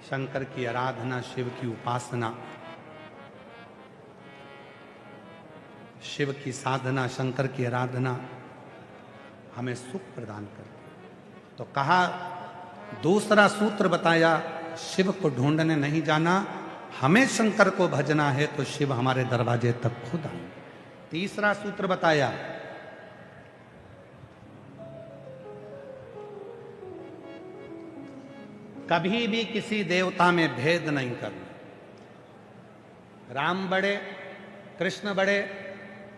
शंकर की आराधना, शिव की उपासना, शिव की साधना, शंकर की आराधना हमें सुख प्रदान करती है। तो कहा, दूसरा सूत्र बताया, शिव को ढूंढने नहीं जाना, हमें शंकर को भजना है तो शिव हमारे दरवाजे तक खुद आएंगे। तीसरा सूत्र बताया, कभी भी किसी देवता में भेद नहीं करना। राम बड़े, कृष्ण बड़े,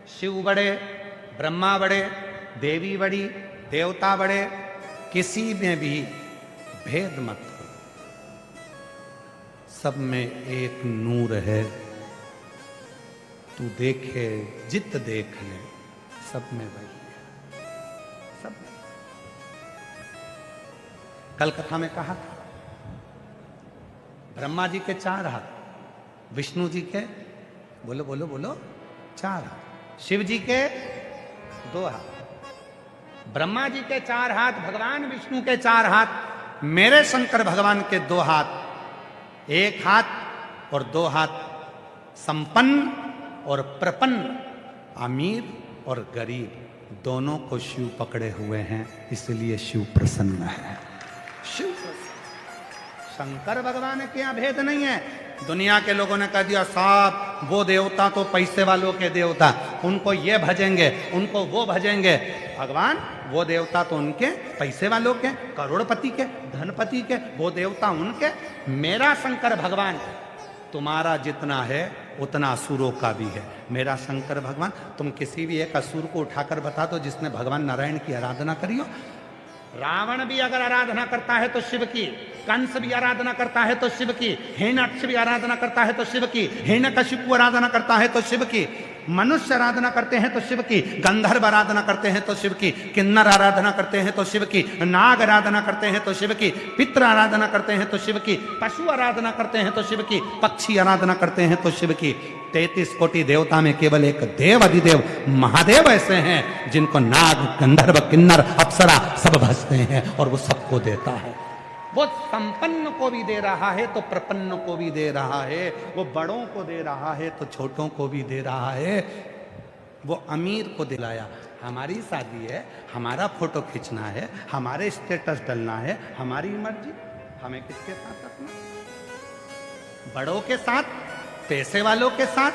शिव बड़े, ब्रह्मा बड़े, देवी बड़ी, देवता बड़े, किसी में भी भेद मत करो। सब में एक नूर है, तू देखे जित देख ले, सब में वही है, सब में। कल कथा में कहा था, ब्रह्मा जी के 4 हाथ, विष्णु जी के, बोलो बोलो बोलो, 4 हाथ, शिव जी के 2 हाथ, ब्रह्मा जी के 4 हाथ, भगवान विष्णु के 4 हाथ, मेरे शंकर भगवान के 2 हाथ, 1 हाथ और 2 हाथ, संपन्न और प्रपन्न, अमीर और गरीब, दोनों को शिव पकड़े हुए हैं, इसलिए शिव प्रसन्न है। शिव प्रसन्न, शंकर भगवान के यहां भेद नहीं है। दुनिया के लोगों ने कह दिया, साहब वो देवता तो पैसे वालों के देवता, उनको ये भजेंगे, उनको वो भजेंगे। भगवान वो देवता तो उनके पैसे वालों के, करोड़पति के, धनपति के, वो देवता उनके। मेरा शंकर भगवान तुम्हारा जितना है उतना असुरों का भी है। मेरा शंकर भगवान, तुम किसी भी एक असुर को उठाकर बता दो जिसने भगवान नारायण की आराधना करी हो। रावण भी अगर आराधना करता है तो शिव की, कंस भी आराधना करता है तो शिव की, हिरण्यकश्यप भी आराधना करता है तो शिव की, हिरण्यकशिपु आराधना करता है तो शिव की, मनुष्य आराधना करते हैं तो शिव की, गंधर्व आराधना करते हैं तो शिव की, किन्नर आराधना करते हैं तो शिव की, नाग आराधना करते हैं तो शिव की, पितृ आराधना करते हैं तो शिव की, पशु आराधना करते हैं तो शिव की, पक्षी आराधना करते हैं तो शिव की। 33 कोटि देवता में केवल एक देव अधिदेव महादेव ऐसे हैं जिनको नाग, गंधर्व, किन्नर, अप्सरा सब भजते हैं और वो सबको देता है। वो संपन्न को भी दे रहा है तो प्रपन्न को भी दे रहा है, वो बड़ों को दे रहा है तो छोटों को भी दे रहा है। वो अमीर को दिलाया, हमारी शादी है, हमारा फोटो खींचना है, हमारे स्टेटस डलना है, हमारी मर्जी, हमें किसके साथ रखना? बड़ों के साथ, पैसे वालों के साथ,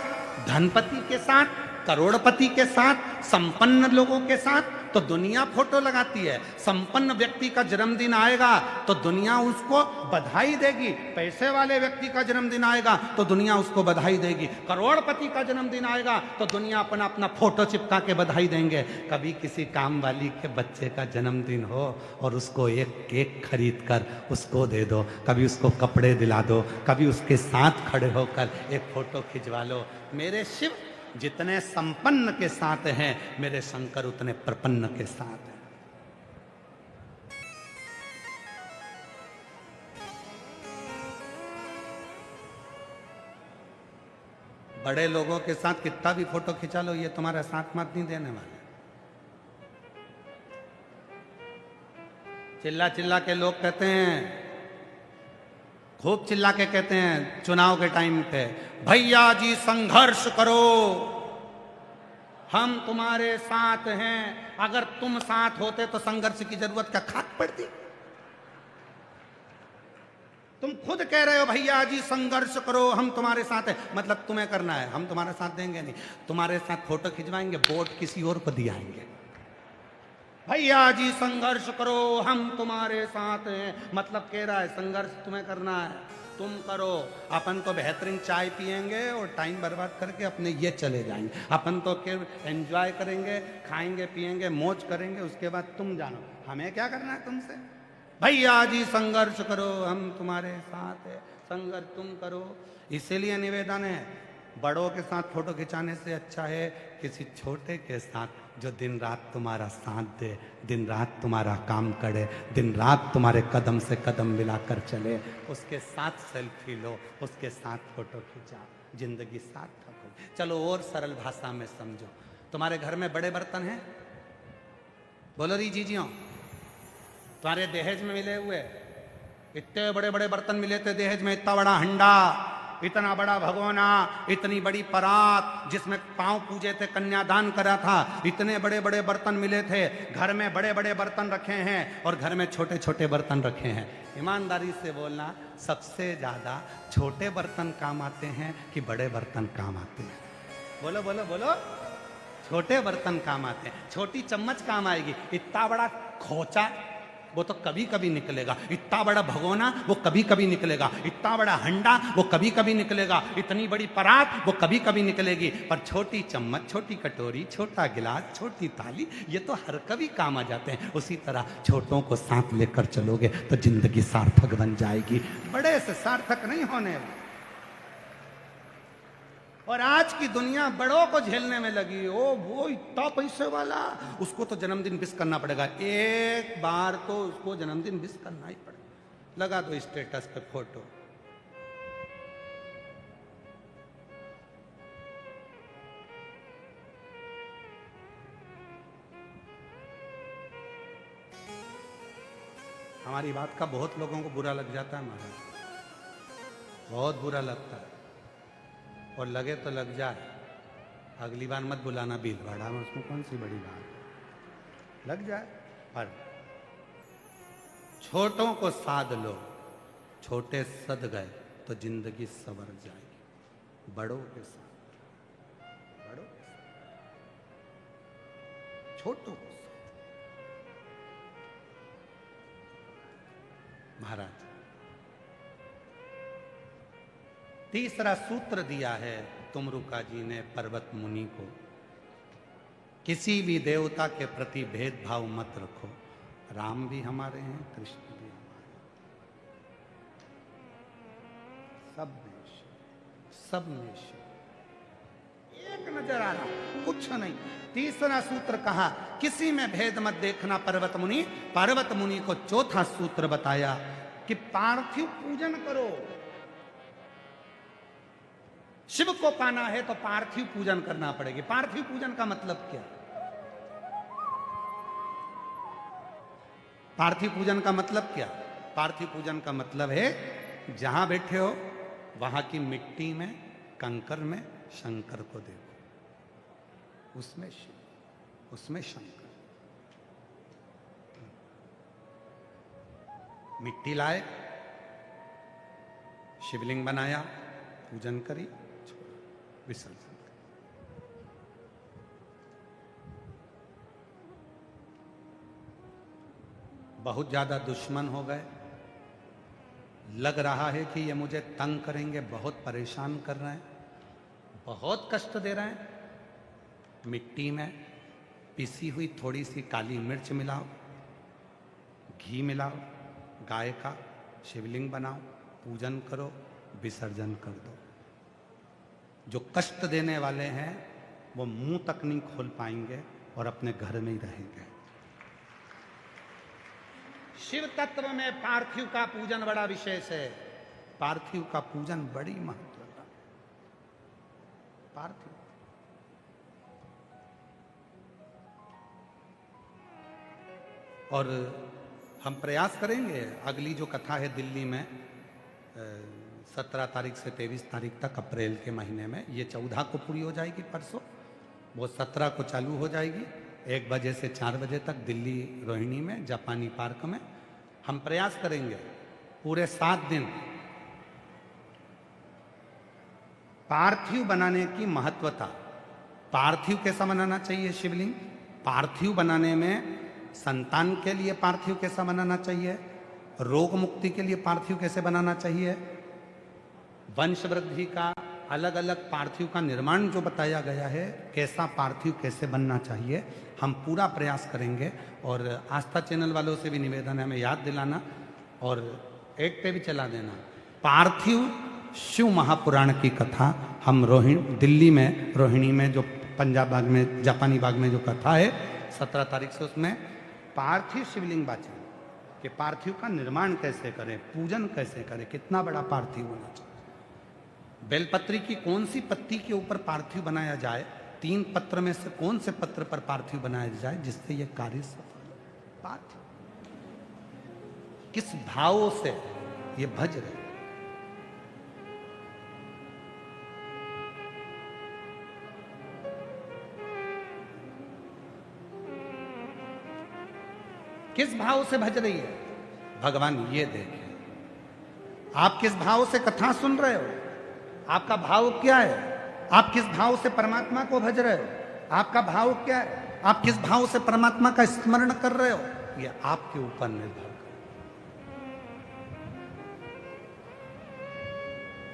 धनपति के साथ, करोड़पति के साथ, संपन्न लोगों के साथ तो दुनिया फोटो लगाती है। संपन्न व्यक्ति का जन्मदिन आएगा तो दुनिया उसको बधाई देगी, पैसे वाले व्यक्ति का जन्मदिन आएगा तो दुनिया उसको बधाई देगी, करोड़पति का जन्मदिन आएगा तो दुनिया अपना अपना फोटो चिपका के बधाई देंगे। कभी किसी काम वाली के बच्चे का जन्मदिन हो और उसको एक केक खरीद कर उसको दे दो, कभी उसको कपड़े दिला दो, कभी उसके साथ खड़े होकर एक फोटो खिंचवा लो। मेरे शिव जितने संपन्न के साथ हैं, मेरे शंकर उतने प्रपन्न के साथ हैं। बड़े लोगों के साथ कितना भी फोटो खिंचा लो, ये तुम्हारा साथ मत नहीं देने वाले। चिल्ला चिल्ला के लोग कहते हैं, खूब चिल्ला के कहते हैं चुनाव के टाइम पे, भैया जी संघर्ष करो, हम तुम्हारे साथ हैं। अगर तुम साथ होते तो संघर्ष की जरूरत क्या खाक पड़ती? तुम खुद कह रहे हो भैया जी संघर्ष करो, हम तुम्हारे साथ हैं, मतलब तुम्हें करना है, हम तुम्हारे साथ देंगे नहीं। तुम्हारे साथ फोटो खिंचवाएंगे, वोट किसी और को दिलाएंगे। भैया जी संघर्ष करो, हम तुम्हारे साथ हैं, मतलब कह रहा है संघर्ष तुम्हें करना है, तुम करो। अपन तो बेहतरीन चाय पिएंगे और टाइम बर्बाद करके अपने ये चले जाएंगे। अपन तो एंजॉय करेंगे, खाएंगे पिएंगे, मौज करेंगे, उसके बाद तुम जानो हमें क्या करना है तुमसे। भैया जी संघर्ष करो, हम तुम्हारे साथ है, संघर्ष तुम करो। इसीलिए निवेदन है, बड़ों के साथ फोटो खिंचाने से अच्छा है किसी छोटे के साथ जो दिन रात तुम्हारा साथ दे, दिन रात तुम्हारा काम करे, दिन रात तुम्हारे कदम से कदम मिलाकर चले, उसके साथ सेल्फी लो, उसके साथ फोटो खिंचाओ, जिंदगी सार्थक हो। चलो और सरल भाषा में समझो, तुम्हारे घर में बड़े बर्तन हैं, बोलो री जीजियों, तुम्हारे दहेज में मिले हुए, इतने बड़े बड़े बर्तन मिले थे दहेज में, इतना बड़ा हंडा, इतना बड़ा भगोना, इतनी बड़ी परात जिसमें पांव पूजे थे, कन्यादान करा था, इतने बड़े बड़े बर्तन मिले थे। घर में बड़े बड़े बर्तन रखे हैं और घर में छोटे छोटे बर्तन रखे हैं। ईमानदारी से बोलना, सबसे ज्यादा छोटे बर्तन काम आते हैं कि बड़े बर्तन काम आते हैं? बोलो बोलो बोलो। छोटे बर्तन काम आते हैं। छोटी चम्मच काम आएगी, इतना बड़ा खोचा वो तो कभी कभी निकलेगा, इतना बड़ा भगोना वो कभी कभी निकलेगा, इतना बड़ा हंडा वो कभी कभी निकलेगा, इतनी बड़ी परात वो कभी कभी निकलेगी, पर छोटी चम्मच, छोटी कटोरी, छोटा गिलास, छोटी थाली, ये तो हर कभी काम आ जाते हैं। उसी तरह छोटों को साथ लेकर चलोगे तो जिंदगी सार्थक बन जाएगी, बड़े से सार्थक नहीं होने। और आज की दुनिया बड़ों को झेलने में लगी। ओ वो इतना पैसे वाला, उसको तो जन्मदिन विश करना पड़ेगा, एक बार तो उसको जन्मदिन विश करना ही पड़ेगा, लगा दो स्टेटस पे फोटो। हमारी बात का बहुत लोगों को बुरा लग जाता है महाराज, बहुत बुरा लगता है। और लगे तो लग जाए, अगली बार मत बुलाना भीलवाड़ा में, उसमें कौन सी बड़ी बात, लग जाए। पर छोटों को साध लो, छोटे सद गए तो जिंदगी संवर जाएगी। बड़ों के साथ, बड़ों के साथ, छोटों को साथ। महाराज तीसरा सूत्र दिया है तुमरुका जी ने पर्वत मुनि को, किसी भी देवता के प्रति भेदभाव मत रखो। राम भी हमारे हैं, कृष्ण भी हमारे हैं, सब में एक नजर आ रहा, कुछ नहीं। तीसरा सूत्र कहा किसी में भेद मत देखना पर्वत मुनि। पर्वत मुनि को चौथा सूत्र बताया कि पार्थिव पूजन करो। शिव को पाना है तो पार्थिव पूजन करना पड़ेगी। पार्थिव पूजन का मतलब क्या? पार्थिव पूजन का मतलब क्या? पार्थिव पूजन का मतलब है जहां बैठे हो वहां की मिट्टी में, कंकर में शंकर को देखो, उसमें शिव, उसमें शंकर। मिट्टी लाए, शिवलिंग बनाया, पूजन करी, विसर्जन। बहुत ज्यादा दुश्मन हो गए, लग रहा है कि ये मुझे तंग करेंगे, बहुत परेशान कर रहे हैं, बहुत कष्ट दे रहे हैं। मिट्टी में पिसी हुई थोड़ी सी काली मिर्च मिलाओ, घी मिलाओ, गाय का शिवलिंग बनाओ, पूजन करो, विसर्जन कर दो। जो कष्ट देने वाले हैं वो मुंह तक नहीं खोल पाएंगे और अपने घर में ही रहेंगे। शिव तत्व में पार्थिव का पूजन बड़ा विशेष है। पार्थिव का पूजन बड़ी महत्वता। पार्थिव और हम प्रयास करेंगे, अगली जो कथा है दिल्ली में 17 तारीख से 23 तारीख तक अप्रैल के महीने में, ये 14 को पूरी हो जाएगी परसों, वो 17 को चालू हो जाएगी 1 बजे से 4 बजे तक दिल्ली रोहिणी में, जापानी पार्क में। हम प्रयास करेंगे पूरे 7 दिन पार्थिव बनाने की महत्वता। पार्थिव कैसा बनाना चाहिए शिवलिंग, पार्थिव बनाने में संतान के लिए पार्थिव कैसा बनाना चाहिए, रोग मुक्ति के लिए पार्थिव कैसे बनाना चाहिए, वंश वृद्धि का अलग अलग पार्थिव का निर्माण जो बताया गया है, कैसा पार्थिव कैसे बनना चाहिए, हम पूरा प्रयास करेंगे। और आस्था चैनल वालों से भी निवेदन है, हमें याद दिलाना और एक पे भी चला देना। पार्थिव शिव महापुराण की कथा हम दिल्ली में रोहिणी में, जो पंजाब बाग में, जापानी बाग में जो कथा है 17 तारीख से, उसमें पार्थिव शिवलिंग बाचन कि पार्थिव का निर्माण कैसे करें, पूजन कैसे करें, कितना बड़ा पार्थिव होना चाहिए, बेलपत्री की कौन सी पत्ती के ऊपर पार्थिव बनाया जाए, 3 पत्र में से कौन से पत्र पर पार्थिव बनाया जाए जिससे यह कार्य सफल हो। पार्थिव किस भाव से ये भज रहे। किस भाव से भज रही है भगवान ये देखे। आप किस भाव से कथा सुन रहे हो, आपका भाव क्या है, आप किस भाव से परमात्मा को भज रहे हो, आपका भाव क्या है, आप किस भाव से परमात्मा का स्मरण कर रहे हो, ये आपके ऊपर निर्भर करता है,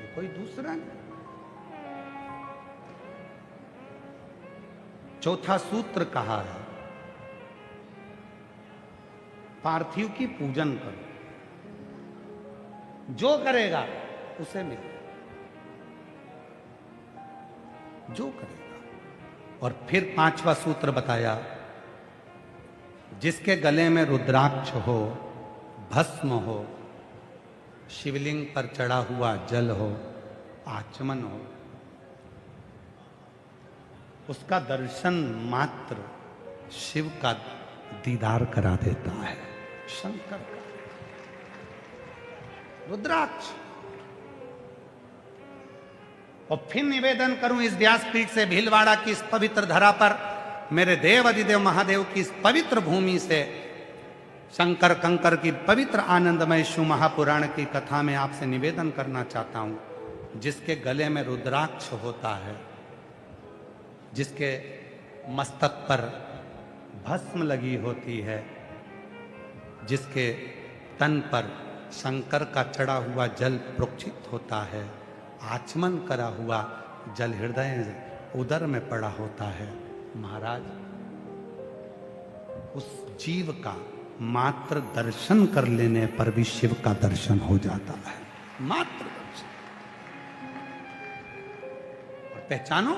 ये कोई दूसरा नहीं। चौथा सूत्र कहा है, पार्थिव की पूजन करो, जो करेगा उसे मिलेगा, जो करेगा। और फिर पांचवा सूत्र बताया, जिसके गले में रुद्राक्ष हो, भस्म हो, शिवलिंग पर चढ़ा हुआ जल हो, आचमन हो, उसका दर्शन मात्र शिव का दीदार करा देता है, शंकर का रुद्राक्ष। और फिर निवेदन करूं इस व्यासपीठ से, भीलवाड़ा की इस पवित्र धरा पर, मेरे देव अधिदेव महादेव की इस पवित्र भूमि से, शंकर कंकर की पवित्र आनंदमय शिव महापुराण की कथा में आपसे निवेदन करना चाहता हूं, जिसके गले में रुद्राक्ष होता है, जिसके मस्तक पर भस्म लगी होती है, जिसके तन पर शंकर का चढ़ा हुआ जल प्रोक्षित होता है, आचमन करा हुआ जल हृदय उदर में पड़ा होता है, महाराज उस जीव का मात्र दर्शन कर लेने पर भी शिव का दर्शन हो जाता है, मात्र दर्शन। और पहचानो,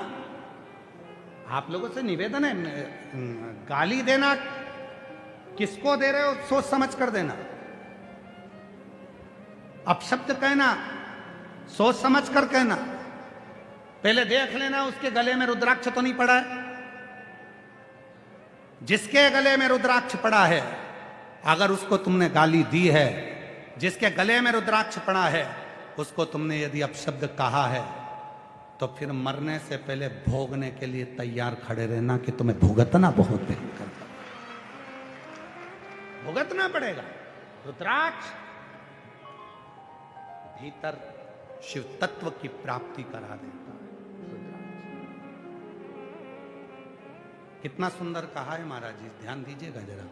आप लोगों से निवेदन है, गाली देना किसको दे रहे हो सोच समझ कर देना, अपशब्द कहना सोच समझ कर कहना, पहले देख लेना उसके गले में रुद्राक्ष तो नहीं पड़ा है। जिसके गले में रुद्राक्ष पड़ा है, अगर उसको तुमने गाली दी है, जिसके गले में रुद्राक्ष पड़ा है उसको तुमने यदि अपशब्द कहा है, तो फिर मरने से पहले भोगने के लिए तैयार खड़े रहना कि तुम्हें भुगतना बहुत भयंकर, भुगतना पड़ेगा। रुद्राक्ष भीतर शिव तत्व की प्राप्ति करा देता है। कितना सुंदर कहा है महाराज जी, ध्यान दीजिएगा जरा।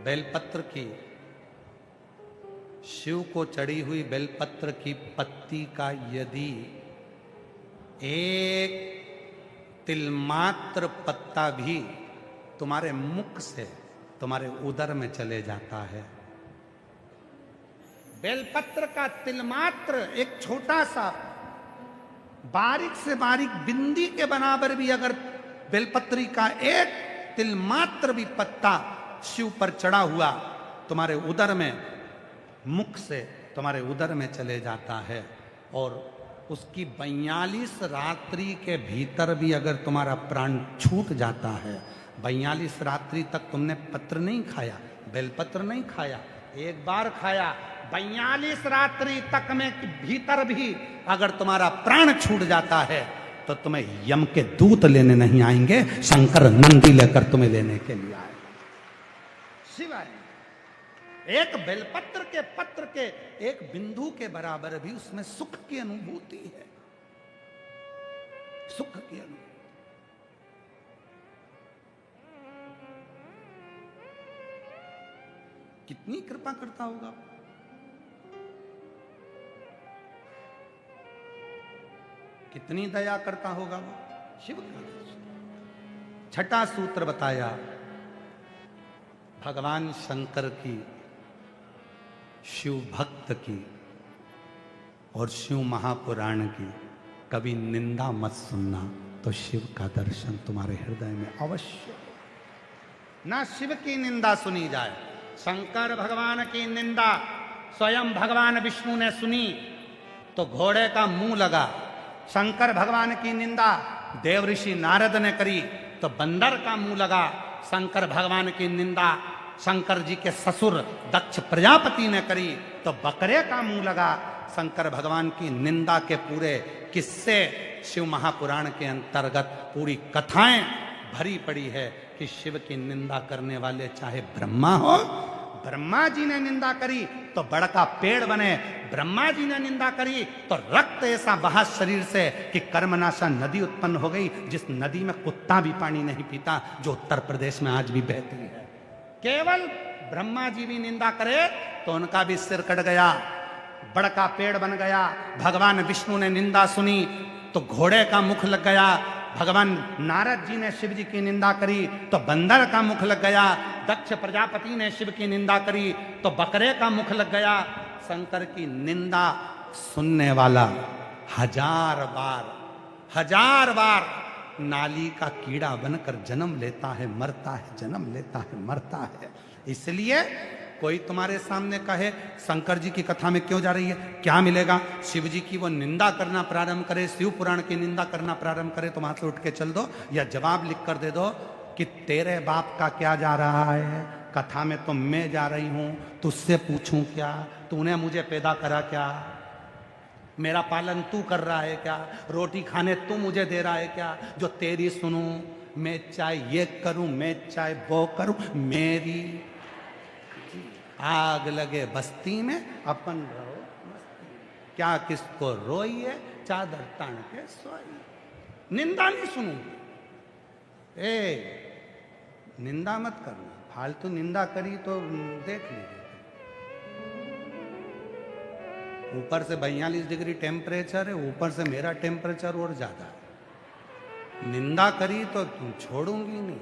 बेलपत्र की, शिव को चढ़ी हुई बेलपत्र की पत्ती का यदि एक तिलमात्र पत्ता भी तुम्हारे मुख से तुम्हारे उदर में चले जाता है, बेलपत्र का तिलमात्र एक छोटा सा बारीक से बारीक बिंदी के बराबर भी अगर बेलपत्री का एक तिलमात्र भी पत्ता शिव पर चढ़ा हुआ तुम्हारे उदर में, मुख से तुम्हारे उदर में चले जाता है, और उसकी 42 रात्रि के भीतर भी अगर तुम्हारा प्राण छूट जाता है, 42 रात्रि तक तुमने पत्र नहीं खाया, बेलपत्र नहीं खाया, एक बार खाया, 42 रात्रि तक में भीतर भी अगर तुम्हारा प्राण छूट जाता है, तो तुम्हें यम के दूत लेने नहीं आएंगे, शंकर नंदी लेकर तुम्हें लेने के लिए आए, शिव आएंगे। एक बेलपत्र के पत्र के एक बिंदु के बराबर भी उसमें सुख की अनुभूति है, सुख की अनुभूति। कितनी कृपा करता होगा, कितनी दया करता होगा वो शिव का। छठा सूत्र बताया भगवान शंकर की, शिव भक्त की और शिव महापुराण की कभी निंदा मत सुनना, तो शिव का दर्शन तुम्हारे हृदय में अवश्य। ना शिव की निंदा सुनी जाए, शंकर भगवान की निंदा स्वयं भगवान विष्णु ने सुनी तो घोड़े का मुंह लगा, शंकर भगवान की निंदा देव ऋषि नारद ने करी तो बंदर का मुंह लगा, शंकर भगवान की निंदा शंकर जी के ससुर दक्ष प्रजापति ने करी तो बकरे का मुंह लगा। शंकर भगवान की निंदा के पूरे किस्से शिव महापुराण के अंतर्गत पूरी कथाएं भरी पड़ी है कि शिव की निंदा करने वाले चाहे ब्रह्मा हो, ब्रह्मा जी ने निंदा करी तो बड़का पेड़ बने, ब्रह्मा जी ने निंदा करी तो रक्त ऐसा बहा शरीर से कि कर्मनाशा नदी उत्पन्न हो गई, जिस नदी में कुत्ता भी पानी नहीं पीता, जो उत्तर प्रदेश में आज भी बहती है। केवल ब्रह्मा जी भी निंदा करे तो उनका भी सिर कट गया, बड़का पेड़ बन गया। भगवान विष्णु ने निंदा सुनी तो घोड़े का मुख लग गया। भगवान नारद जी ने शिव जी की निंदा करी तो बंदर का मुख लग गया। दक्ष प्रजापति ने शिव की निंदा करी तो बकरे का मुख लग गया। शंकर की निंदा सुनने वाला हजार बार नाली का कीड़ा बनकर जन्म लेता है, मरता है, जन्म लेता है, मरता है। इसलिए कोई तुम्हारे सामने कहे शंकर जी की कथा में क्यों जा रही है, क्या मिलेगा, शिव जी की वो निंदा करना प्रारंभ करे, शिव पुराण की निंदा करना प्रारंभ करे, तो वहां से उठ के चल दो या जवाब लिख कर दे दो कि तेरे बाप का क्या जा रहा है, कथा में तो मैं जा रही हूं, तुझसे पूछूं क्या, तूने मुझे पैदा करा क्या, मेरा पालन तू कर रहा है क्या, रोटी खाने तू मुझे दे रहा है क्या, जो तेरी सुनूं, मैं चाहे ये करूं, मैं चाहे वो करूं, मेरी आग लगे बस्ती में अपन रहो मस्ती, क्या किसको रोइए चादर तान के सोई। निंदा नहीं सुनूंगी, निंदा मत करना, फालतू निंदा करी तो देख लीजिए। ऊपर से 42 डिग्री टेम्परेचर है, ऊपर से मेरा टेम्परेचर और ज्यादा है। निंदा करी तो तुम छोड़ूंगी नहीं,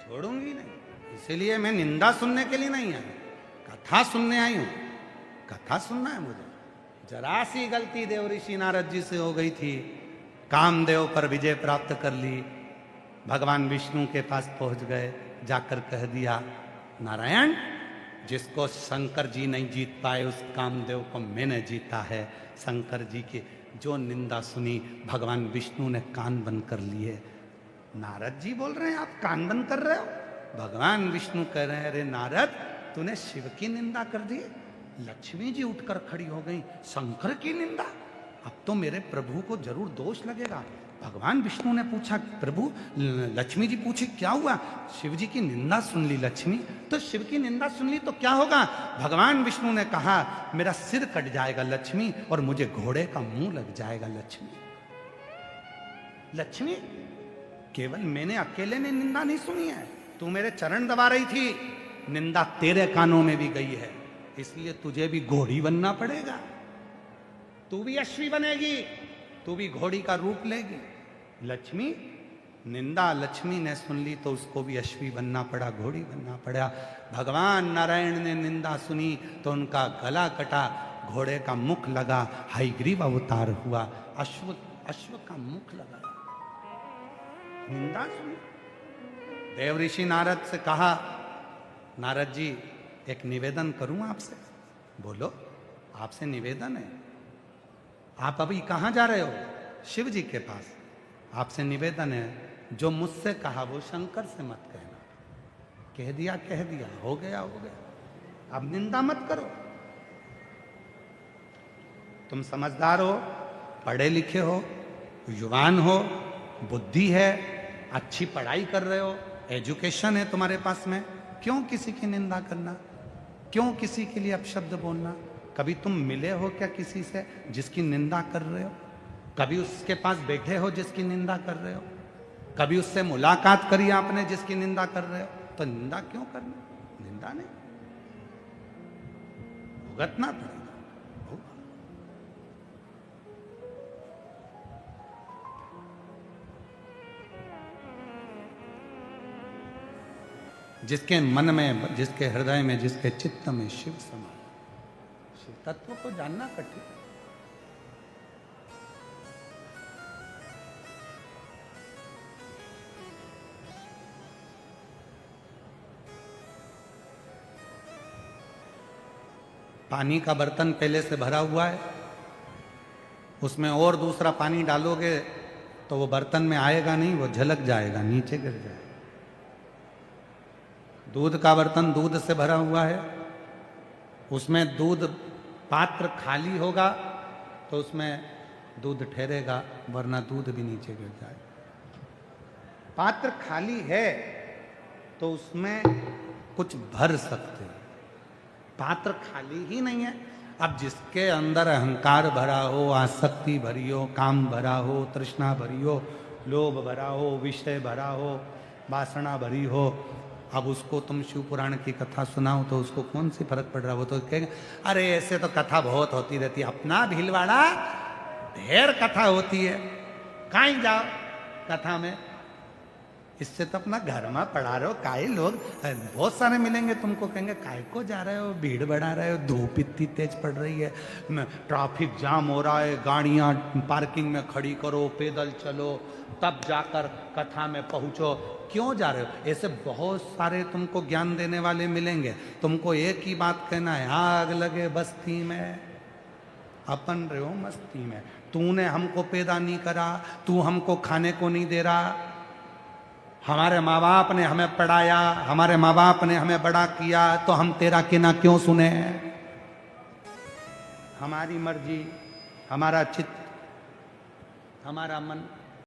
छोड़ूंगी नहीं। इसीलिए मैं निंदा सुनने के लिए नहीं आई, कथा सुनने आई हूं। कथा सुनना है मुझे। जरा सी गलती देव ऋषि नारद जी से हो गई थी, कामदेव पर विजय प्राप्त कर ली, भगवान विष्णु के पास पहुंच गए, जाकर कह दिया नारायण, जिसको शंकर जी नहीं जीत पाए उस कामदेव को मैंने जीता है। शंकर जी की जो निंदा सुनी भगवान विष्णु ने कान बंद कर लिए। नारद जी बोल रहे हैं आप कान बंद कर रहे हो, भगवान विष्णु कह रहे हैं अरे नारद तूने शिव की निंदा कर दी। लक्ष्मी जी उठकर खड़ी हो गई, शंकर की निंदा, अब तो मेरे प्रभु को जरूर दोष लगेगा। भगवान विष्णु ने पूछा प्रभु, लक्ष्मी जी पूछी क्या हुआ, शिव जी की निंदा सुन ली लक्ष्मी, तो शिव की निंदा सुन ली तो क्या होगा। भगवान विष्णु ने कहा मेरा सिर कट जाएगा लक्ष्मी, और मुझे घोड़े का मुंह लग जाएगा लक्ष्मी। लक्ष्मी केवल मैंने अकेले ने निंदा नहीं सुनी है, तू मेरे चरण दबा रही थी, निंदा तेरे कानों में भी गई है, इसलिए तुझे भी घोड़ी बनना पड़ेगा, तू भी अश्वी बनेगी, तू भी घोड़ी का रूप लेगी। लक्ष्मी निंदा लक्ष्मी ने सुन ली तो उसको भी अश्वी बनना पड़ा, घोड़ी बनना पड़ा। भगवान नारायण ने निंदा सुनी तो उनका गला कटा, घोड़े का मुख लगा, हयग्रीव अवतार हुआ, अश्व का मुख लगा। निंदा सुनी। देव ऋषि नारद से कहा नारद जी एक निवेदन करूं आपसे। बोलो, आपसे निवेदन है। आप अभी कहां जा रहे हो? शिव जी के पास। आपसे निवेदन है, जो मुझसे कहा वो शंकर से मत कहना। कह दिया, हो गया। अब निंदा मत करो। तुम समझदार हो, पढ़े लिखे हो, युवान हो, बुद्धि है, अच्छी पढ़ाई कर रहे हो, एजुकेशन है तुम्हारे पास में, क्यों किसी की निंदा करना, क्यों किसी के लिए अपशब्द बोलना। कभी तुम मिले हो क्या किसी से जिसकी निंदा कर रहे हो? कभी उसके पास बैठे हो जिसकी निंदा कर रहे हो? कभी उससे मुलाकात करी आपने जिसकी निंदा कर रहे हो? तो निंदा क्यों करना? निंदा नहीं, भुगतना पड़ेगा। जिसके मन में, जिसके हृदय में, जिसके चित्त में शिव समा, शिव तत्व को जानना कठिन। पानी का बर्तन पहले से भरा हुआ है, उसमें और दूसरा पानी डालोगे तो वो बर्तन में आएगा नहीं, वो झलक जाएगा, नीचे गिर जाएगा। दूध का बर्तन दूध से भरा हुआ है, उसमें दूध पात्र खाली होगा तो उसमें दूध ठहरेगा, वरना दूध भी नीचे गिर जाएगा। पात्र खाली है तो उसमें कुछ भर सकते हैं, पात्र खाली ही नहीं है। अब जिसके अंदर अहंकार भरा हो, आसक्ति भरी हो, काम भरा हो, तृष्णा भरी हो, लोभ भरा हो, विषय भरा हो, वासना भरी हो, अब उसको तुम शिव पुराण की कथा सुनाओ तो उसको कौन सी फर्क पड़ रहा है? वो तो कहेंगे अरे ऐसे तो कथा बहुत होती रहती है, अपना भीलवाड़ा ढेर कथा होती है, कहीं जाओ कथा में, इससे तो अपना घर में पढ़ा रहे हो। काहे लोग बहुत सारे मिलेंगे तुमको, कहेंगे काय को जा रहे हो, भीड़ बढ़ा रहे हो, धूप इतनी तेज पड़ रही है, ट्रैफिक जाम हो रहा है, गाड़ियां पार्किंग में खड़ी करो, पैदल चलो, तब जाकर कथा में पहुंचो, क्यों जा रहे हो? ऐसे बहुत सारे तुमको ज्ञान देने वाले मिलेंगे। तुमको एक ही बात कहना है, आग लगे बस्ती में अपन रहे हो मस्ती में, तूने हमको पैदा नहीं करा, तू हमको खाने को नहीं दे रहा, हमारे माँ बाप ने हमें पढ़ाया, हमारे माँ बाप ने हमें बड़ा किया, तो हम तेरा कहना क्यों सुने? हमारी मर्जी, हमारा चित्त, हमारा मन